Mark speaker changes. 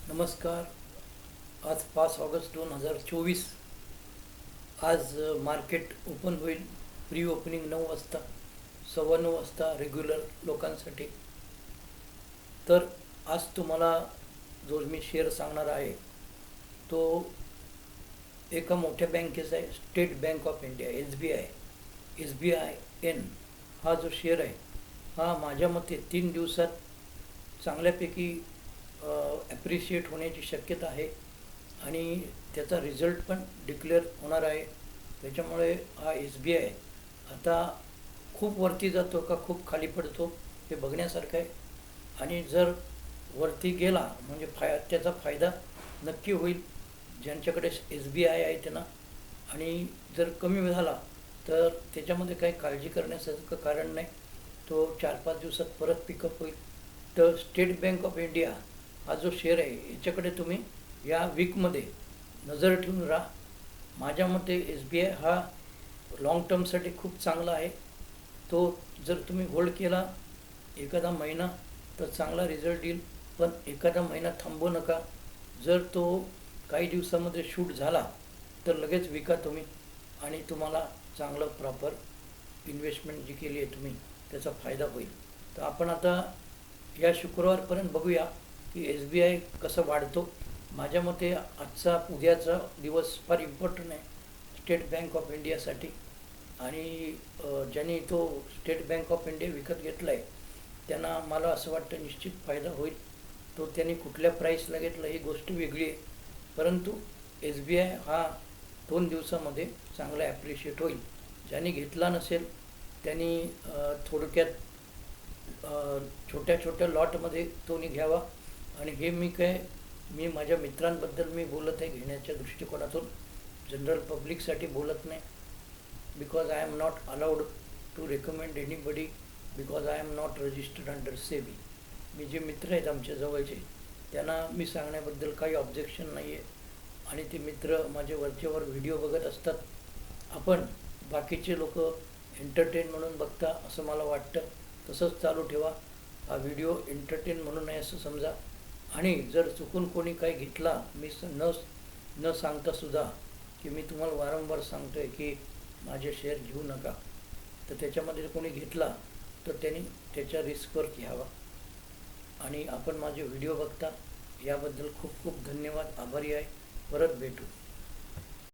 Speaker 1: नमस्कार. आज 5 ऑगस्ट 2024. आज मार्केट ओपन होईल. प्री ओपनिंग 9 वाजता, 9:15 वाजता रेग्युलर लोकांसाठी. तर आज तुम्हाला जो मी शेअर सांगणार आहे तो एका मोठ्या बँकेचा आहे, state bank of India, SBI हा जो शेअर आहे हा माझ्या मते 3 दिवसात चांगल्यापैकी ॲप्रिशिएट होण्याची शक्यता आहे आणि त्याचा रिझल्ट पण डिक्लेअर होणार आहे. त्याच्यामुळे हा SBI आता खूप वरती जातो का खूप खाली पडतो हे बघण्यासारखं आहे. आणि जर वरती गेला म्हणजे त्याचा फायदा नक्की होईल ज्यांच्याकडे SBI आहे त्यांना. आणि जर कमी झाला तर त्याच्यामध्ये काही काळजी करण्यासारखं कारण नाही, तो 4-5 दिवसात परत पिकअप होईल. तर स्टेट बँक ऑफ इंडिया हा जो शेअर आहे याच्याकडे तुम्ही या वीकमध्ये नजर ठेवून राहा. माझ्या मते SBI हा लाँग टर्मसाठी खूप चांगला आहे. तो जर तुम्ही होल्ड केला एखादा महिना तर चांगला रिझल्ट येईल, पण एखादा महिना थांबवू नका. जर तो काही दिवसामध्ये शूट झाला तर लगेच विका तुम्ही आणि तुम्हाला चांगलं प्रॉपर इन्व्हेस्टमेंट जी केली आहे तुम्ही त्याचा फायदा होईल. तर आपण आता या शुक्रवारपर्यंत बघूया की SBI कसं वाढतो. माझ्या मते आजचा उद्याचा दिवस फार इम्पॉर्टंट आहे स्टेट बँक ऑफ इंडियासाठी. आणि ज्यांनी तो स्टेट बँक ऑफ इंडिया विकत घेतला आहे त्यांना मला असं वाटतं निश्चित फायदा होईल. तो त्यांनी कुठल्या प्राईसला घेतला ही गोष्ट वेगळी आहे, परंतु SBI हा 2 दिवसामध्ये चांगला ॲप्रिशिएट होईल. ज्यांनी घेतला नसेल त्यांनी थोडक्यात छोट्या छोट्या लॉटमध्ये तो घ्यावा. आणि हे मी माझ्या मित्रांबद्दल मी बोलत आहे घेण्याच्या दृष्टिकोनातून, जनरल पब्लिकसाठी बोलत नाही. Because I am not allowed to recommend anybody, because I am not registered under SEBI. मी जे मित्र आहेत आमच्या जवळचे त्यांना मी सांगण्याबद्दल काही ऑब्जेक्शन नाही आहे आणि ते मित्र माझे वरचेवर व्हिडिओ बघत असतात. आपण बाकीचे लोक एंटरटेन म्हणून बघता असं मला वाटतं, तसंच चालू ठेवा. हा व्हिडिओ एंटरटेन म्हणून आहे असं समजा. आणि जर चुकून कोणी काही घेतला मी न सांगतासुद्धा, की मी तुम्हाला वारंवार सांगतो आहे की माझे शेअर घेऊ नका, तर त्याच्यामध्ये कोणी घेतला तर त्यांनी त्याच्या रिस्कवर घ्यावा. आणि आपण माझे व्हिडिओ बघता याबद्दल खूप खूप धन्यवाद, आभारी आहे. परत भेटू.